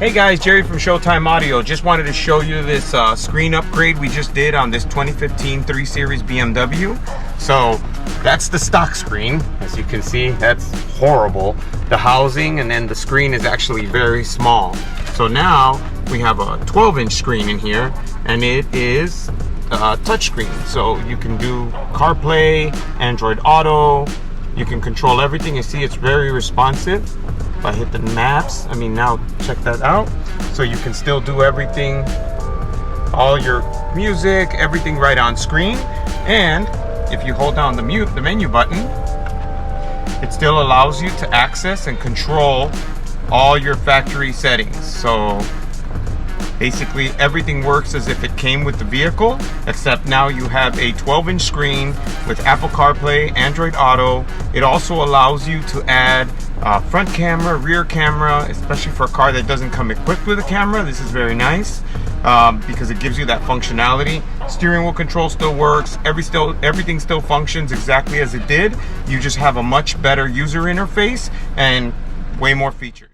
Hey guys, Jerry from Showtime Audio. Just wanted to show you this screen upgrade we just did on this 2015 3 Series BMW. So that's the stock screen. As you can see, that's horrible. The housing and then the screen is actually very small. So now we have a 12-inch screen in here, and it is a touchscreen. So you can do CarPlay, Android Auto. You can control everything. You see it's very responsive. If I hit the maps, I mean, now check that out. So you can still do everything, all your music, everything right on screen. And if you hold down the menu button, it still allows you to access and control all your factory settings. So basically everything works as if it came with the vehicle, except now you have a 12-inch screen with Apple CarPlay, Android Auto. It also allows you to add front camera, rear camera, especially for a car that doesn't come equipped with a camera. This is very nice because it gives you that functionality. Steering wheel control still works. Everything still functions exactly as it did. You just have a much better user interface and way more features.